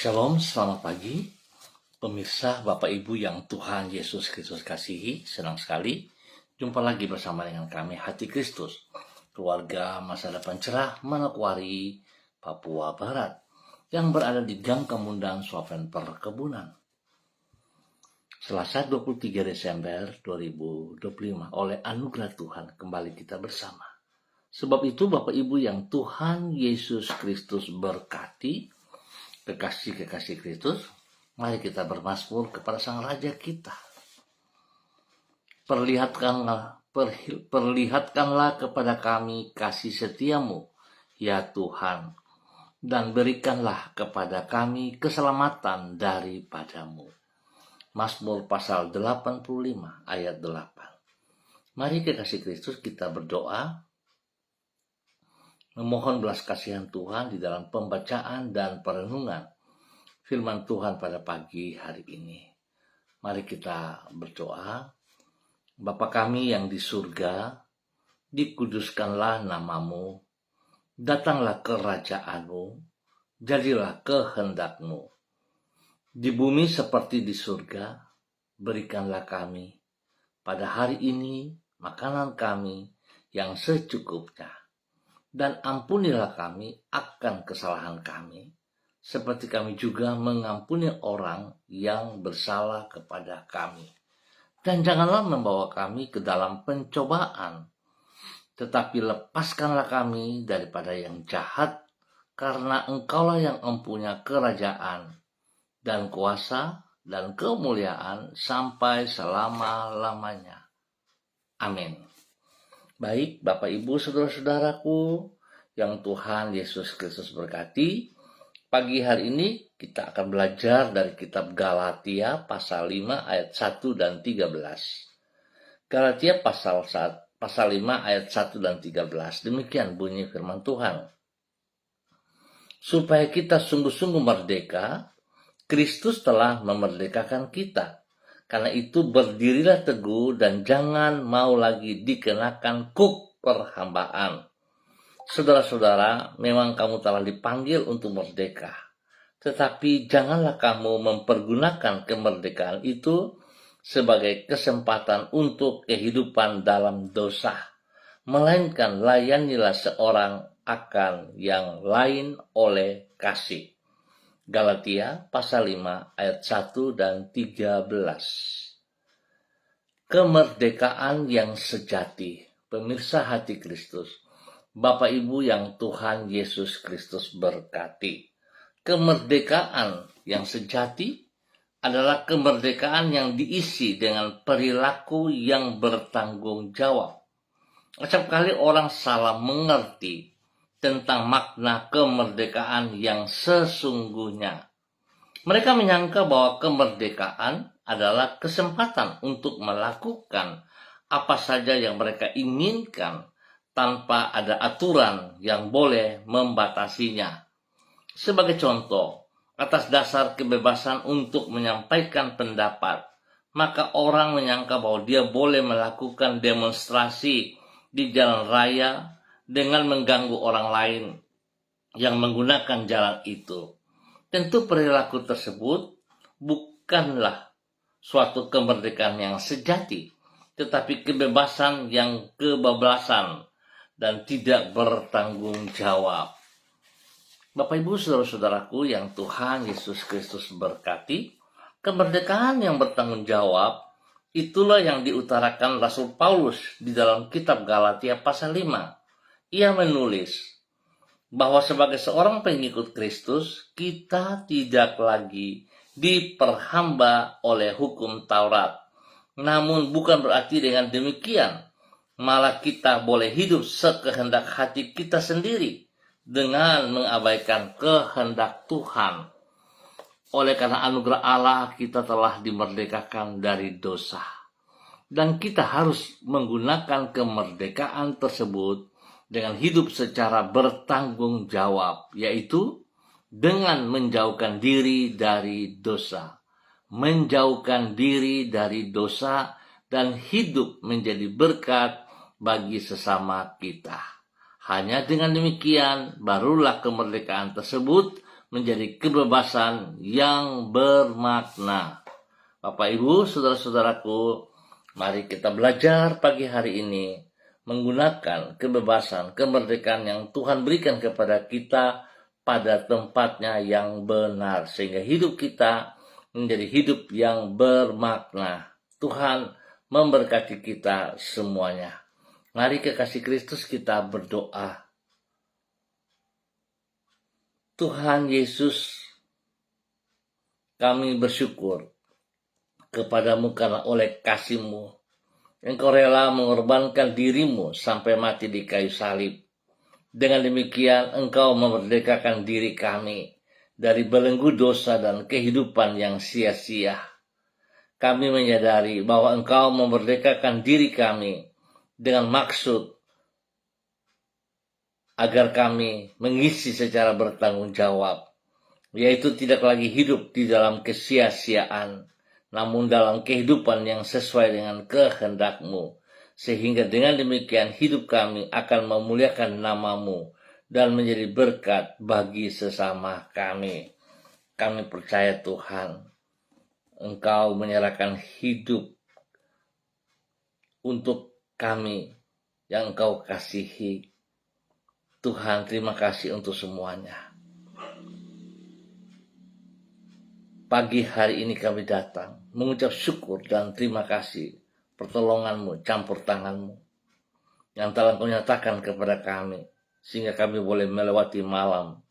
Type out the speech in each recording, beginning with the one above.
Shalom, selamat pagi. Pemirsa, Bapak Ibu yang Tuhan Yesus Kristus kasihi, senang sekali jumpa lagi bersama dengan kami Hati Kristus, keluarga masa depan cerah Manokwari, Papua Barat, yang berada di Gang Kemundan, Swapen Perkebunan. Selasa 23 Desember 2025, oleh anugerah Tuhan kembali kita bersama. Sebab itu Bapak Ibu yang Tuhan Yesus Kristus berkati, kekasih-kekasih Kristus, mari kita bermazmur kepada Sang Raja kita. Perlihatkanlah kepada kami kasih setiamu, ya Tuhan, dan berikanlah kepada kami keselamatan daripadamu. Mazmur pasal 85 ayat 8. Mari kekasih Kristus kita berdoa, memohon belas kasihan Tuhan di dalam pembacaan dan perenungan firman Tuhan pada pagi hari ini. Mari kita berdoa. Bapa kami yang di surga, dikuduskanlah namamu, datanglah kerajaanmu, jadilah kehendakmu. Di bumi seperti di surga, berikanlah kami pada hari ini makanan kami yang secukupnya. Dan ampunilah kami akan kesalahan kami, seperti kami juga mengampuni orang yang bersalah kepada kami. Dan janganlah membawa kami ke dalam pencobaan, tetapi lepaskanlah kami daripada yang jahat, karena Engkaulah yang mempunyai kerajaan dan kuasa dan kemuliaan sampai selama-lamanya. Amin. Baik, Bapak Ibu, saudara-saudaraku yang Tuhan Yesus Kristus berkati, pagi hari ini kita akan belajar dari kitab Galatia pasal 5 ayat 1 dan 13. Galatia pasal 5 ayat 1 dan 13. Demikian bunyi firman Tuhan. Supaya kita sungguh-sungguh merdeka, Kristus telah memerdekakan kita. Karena itu berdirilah teguh dan jangan mau lagi dikenakan kuk perhambaan. Saudara-saudara, memang kamu telah dipanggil untuk merdeka. Tetapi janganlah kamu mempergunakan kemerdekaan itu sebagai kesempatan untuk kehidupan dalam dosa. Melainkan layanilah seorang akan yang lain oleh kasih. Galatia pasal 5 ayat 1 dan 13. Kemerdekaan yang sejati. Pemirsa Hati Kristus, Bapak Ibu yang Tuhan Yesus Kristus berkati. Kemerdekaan yang sejati adalah kemerdekaan yang diisi dengan perilaku yang bertanggung jawab. Acap kali orang salah mengerti tentang makna kemerdekaan yang sesungguhnya. Mereka menyangka bahwa kemerdekaan adalah kesempatan untuk melakukan apa saja yang mereka inginkan tanpa ada aturan yang boleh membatasinya. Sebagai contoh, atas dasar kebebasan untuk menyampaikan pendapat, maka orang menyangka bahwa dia boleh melakukan demonstrasi di jalan raya dengan mengganggu orang lain yang menggunakan jalan itu. Tentu perilaku tersebut bukanlah suatu kemerdekaan yang sejati, tetapi kebebasan yang kebablasan dan tidak bertanggung jawab. Bapak Ibu saudara-saudaraku yang Tuhan Yesus Kristus berkati, kemerdekaan yang bertanggung jawab itulah yang diutarakan Rasul Paulus di dalam kitab Galatia pasal 5. Ia menulis bahwa sebagai seorang pengikut Kristus, kita tidak lagi diperhamba oleh hukum Taurat. Namun bukan berarti dengan demikian, malah kita boleh hidup sekehendak hati kita sendiri dengan mengabaikan kehendak Tuhan. Oleh karena anugerah Allah, kita telah dimerdekakan dari dosa. Dan kita harus menggunakan kemerdekaan tersebut dengan hidup secara bertanggung jawab, yaitu dengan menjauhkan diri dari dosa. Menjauhkan diri dari dosa dan hidup menjadi berkat bagi sesama kita. Hanya dengan demikian, barulah kemerdekaan tersebut menjadi kebebasan yang bermakna. Bapak, Ibu, saudara-saudaraku, mari kita belajar pagi hari ini menggunakan kebebasan, kemerdekaan yang Tuhan berikan kepada kita pada tempatnya yang benar, sehingga hidup kita menjadi hidup yang bermakna. Tuhan memberkati kita semuanya. Mari kekasih Kristus kita berdoa. Tuhan Yesus, kami bersyukur kepadamu karena oleh kasih-Mu Engkau rela mengorbankan diri-Mu sampai mati di kayu salib. Dengan demikian Engkau memerdekakan diri kami dari belenggu dosa dan kehidupan yang sia-sia. Kami menyadari bahwa Engkau memerdekakan diri kami dengan maksud agar kami mengisi secara bertanggung jawab, yaitu tidak lagi hidup di dalam kesia-siaan, namun dalam kehidupan yang sesuai dengan kehendak-Mu, sehingga dengan demikian hidup kami akan memuliakan nama-Mu dan menjadi berkat bagi sesama kami. Kami percaya Tuhan, Engkau menyerahkan hidup untuk kami yang Engkau kasihi. Tuhan, terima kasih untuk semuanya. Pagi hari ini kami datang mengucap syukur dan terima kasih pertolongan-Mu, campur tangan-Mu yang telah Kau nyatakan kepada kami, sehingga kami boleh melewati malam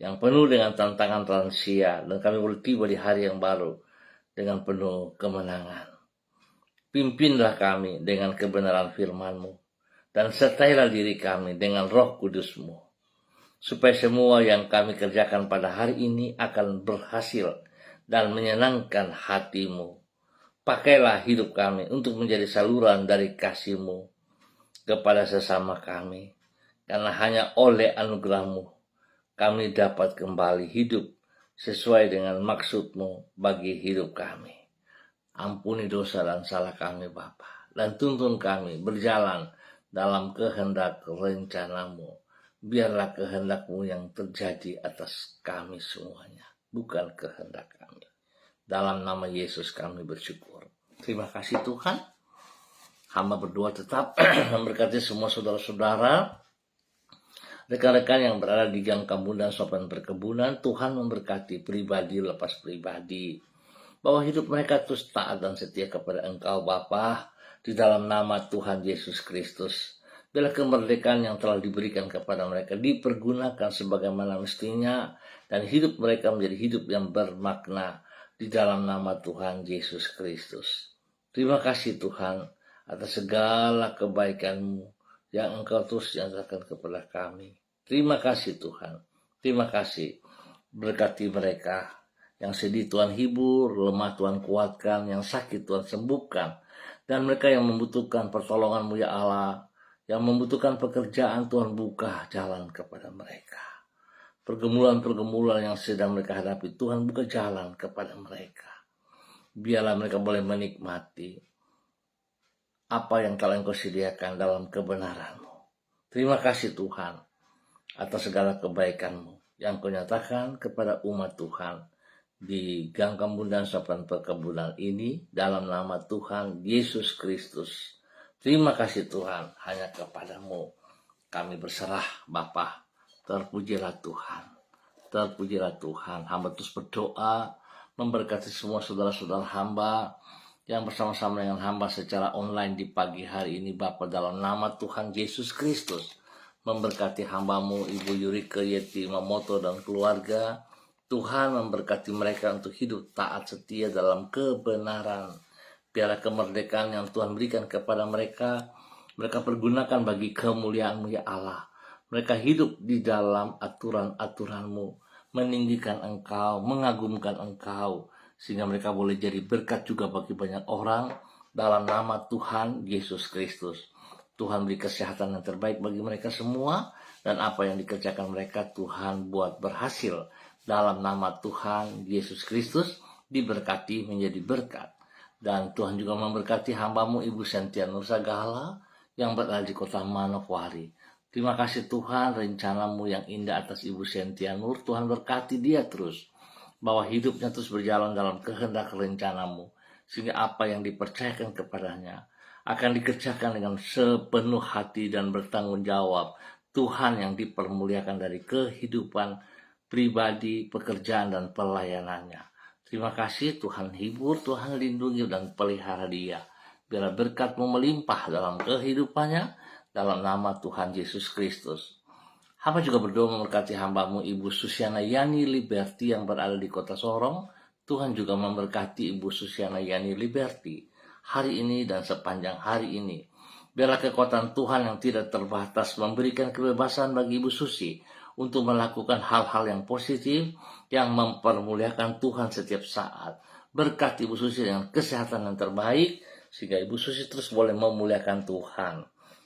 yang penuh dengan tantangan rahasia, dan kami boleh tiba di hari yang baru dengan penuh kemenangan. Pimpinlah kami dengan kebenaran firman-Mu, dan sertailah diri kami dengan Roh Kudus-Mu, supaya semua yang kami kerjakan pada hari ini akan berhasil dan menyenangkan hati-Mu. Pakailah hidup kami untuk menjadi saluran dari kasih-Mu kepada sesama kami, karena hanya oleh anugerah-Mu kami dapat kembali hidup sesuai dengan maksud-Mu bagi hidup kami. Ampuni dosa dan salah kami, Bapa, dan tuntun kami berjalan dalam kehendak rencana-Mu. Biarlah kehendak-Mu yang terjadi atas kami semuanya, bukan kehendak kami. Dalam nama Yesus kami bersyukur. Terima kasih Tuhan. Hamba berdoa tetap memberkati semua saudara-saudara, rekan-rekan yang berada di gang kampung dan sopan perkebunan. Tuhan memberkati pribadi lepas pribadi, bahwa hidup mereka terus taat dan setia kepada Engkau Bapa, di dalam nama Tuhan Yesus Kristus. Bila kemerdekaan yang telah diberikan kepada mereka dipergunakan sebagaimana mestinya, dan hidup mereka menjadi hidup yang bermakna di dalam nama Tuhan Yesus Kristus. Terima kasih Tuhan atas segala kebaikan-Mu yang Engkau terus nyatakan kepada kami. Terima kasih Tuhan. Terima kasih. Berkati mereka. Yang sedih Tuhan hibur, lemah Tuhan kuatkan, yang sakit Tuhan sembuhkan. Dan mereka yang membutuhkan pertolongan-Mu ya Allah, yang membutuhkan pekerjaan, Tuhan buka jalan kepada mereka. Pergumulan-pergumulan yang sedang mereka hadapi, Tuhan buka jalan kepada mereka. Biarlah mereka boleh menikmati apa yang telah Engkau sediakan dalam kebenaran-Mu. Terima kasih Tuhan atas segala kebaikan-Mu yang Kau nyatakan kepada umat Tuhan di gang kampung dan sopan perkebunan ini, dalam nama Tuhan Yesus Kristus. Terima kasih Tuhan, hanya kepada-Mu kami berserah Bapa. Terpujilah Tuhan. Terpujilah Tuhan. Hamba terus berdoa memberkati semua saudara-saudara hamba yang bersama-sama dengan hamba secara online di pagi hari ini Bapa, dalam nama Tuhan Yesus Kristus. Memberkati hamba-Mu Ibu Yurike Yeti Mamoto dan keluarga. Tuhan memberkati mereka untuk hidup taat setia dalam kebenaran. Biarlah kemerdekaan yang Tuhan berikan kepada mereka, mereka pergunakan bagi kemuliaan-Mu ya Allah. Mereka hidup di dalam aturan-aturan-Mu, meninggikan Engkau, mengagumkan Engkau, sehingga mereka boleh jadi berkat juga bagi banyak orang dalam nama Tuhan Yesus Kristus. Tuhan beri kesehatan yang terbaik bagi mereka semua, dan apa yang dikerjakan mereka Tuhan buat berhasil. Dalam nama Tuhan Yesus Kristus diberkati menjadi berkat. Dan Tuhan juga memberkati hamba-Mu Ibu Sentia Nur Sagala yang berada di kota Manokwari. Terima kasih Tuhan, rencanamu yang indah atas Ibu Sentia Nur, Tuhan berkati dia terus, bahwa hidupnya terus berjalan dalam kehendak rencanamu, sehingga apa yang dipercayakan kepadanya akan dikerjakan dengan sepenuh hati dan bertanggung jawab. Tuhan yang dipermuliakan dari kehidupan pribadi, pekerjaan, dan pelayanannya. Terima kasih Tuhan hibur, Tuhan lindungi dan pelihara dia. Biarlah berkat-Mu melimpah dalam kehidupannya, dalam nama Tuhan Yesus Kristus. Hamba juga berdoa memberkati hamba-Mu Ibu Susiana Yani Liberty yang berada di kota Sorong. Tuhan juga memberkati Ibu Susiana Yani Liberty hari ini dan sepanjang hari ini. Biarlah kekuatan Tuhan yang tidak terbatas memberikan kebebasan bagi Ibu Susi untuk melakukan hal-hal yang positif, yang mempermuliakan Tuhan setiap saat. Berkati Ibu Susi dengan kesehatan yang terbaik, sehingga Ibu Susi terus boleh memuliakan Tuhan.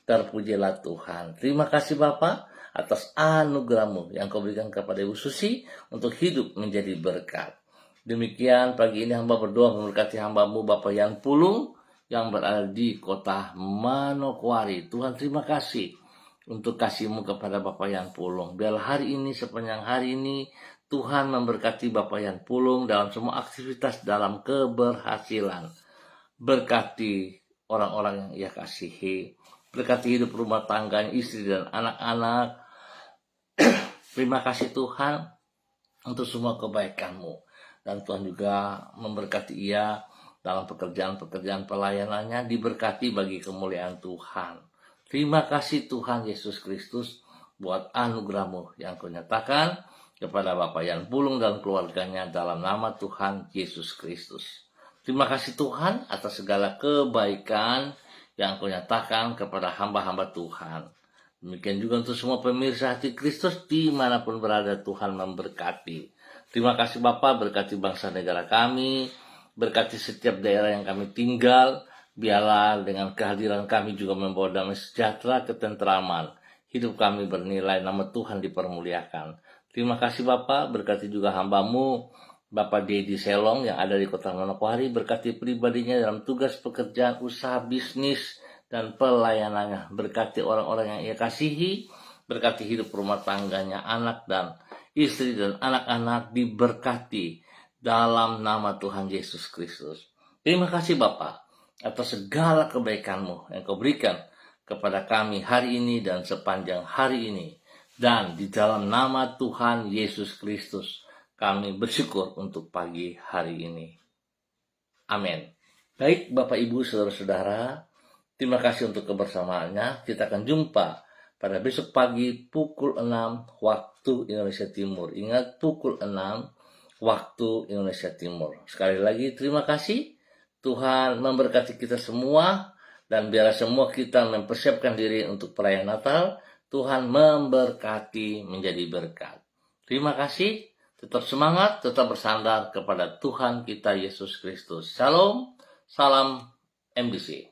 Terpujilah Tuhan. Terima kasih Bapa atas anugerah-Mu yang Kau berikan kepada Ibu Susi untuk hidup menjadi berkat. Demikian pagi ini hamba berdoa memberkati hamba-Mu Bapak Yan Pulung yang berada di kota Manokwari. Tuhan terima kasih untuk kasih-Mu kepada Bapak Yan Pulung. Biarlah hari ini sepanjang hari ini Tuhan memberkati Bapak Yan Pulung dalam semua aktivitas dalam keberhasilan. Berkati orang-orang yang Ia kasihi. Berkati hidup rumah tangganya, istri dan anak-anak. Terima kasih Tuhan untuk semua kebaikan-Mu. Dan Tuhan juga memberkati ia dalam pekerjaan-pekerjaan pelayanannya, diberkati bagi kemuliaan Tuhan. Terima kasih Tuhan Yesus Kristus buat anugerah-Mu yang Kau nyatakan kepada Bapak Yan Pulung dan keluarganya dalam nama Tuhan Yesus Kristus. Terima kasih Tuhan atas segala kebaikan yang Kau nyatakan kepada hamba-hamba Tuhan. Demikian juga untuk semua pemirsa Hati Kristus dimanapun berada, Tuhan memberkati. Terima kasih Bapa, berkati bangsa negara kami, berkati setiap daerah yang kami tinggal. Biarlah dengan kehadiran kami juga membawa damai sejahtera, ketentraman. Hidup kami bernilai, nama Tuhan dipermuliakan. Terima kasih Bapa, berkati juga hamba-Mu Bapak Dedi Selong yang ada di kota Manokwari, berkati pribadinya dalam tugas pekerjaan, usaha, bisnis, dan pelayanannya. Berkati orang-orang yang Ia kasihi, berkati hidup rumah tangganya, anak dan istri dan anak-anak diberkati dalam nama Tuhan Yesus Kristus. Terima kasih Bapa atas segala kebaikan-Mu yang Kau berikan kepada kami hari ini dan sepanjang hari ini. Dan di dalam nama Tuhan Yesus Kristus kami bersyukur untuk pagi hari ini. Amin. Baik Bapak Ibu Saudara-saudara, terima kasih untuk kebersamaannya. Kita akan jumpa pada besok pagi pukul 6 waktu Indonesia Timur. Ingat, pukul 6 waktu Indonesia Timur. Sekali lagi terima kasih. Tuhan memberkati kita semua. Dan biarlah semua kita mempersiapkan diri untuk perayaan Natal. Tuhan memberkati menjadi berkat. Terima kasih. Tetap semangat, tetap bersandar kepada Tuhan kita Yesus Kristus. Shalom, salam MBC.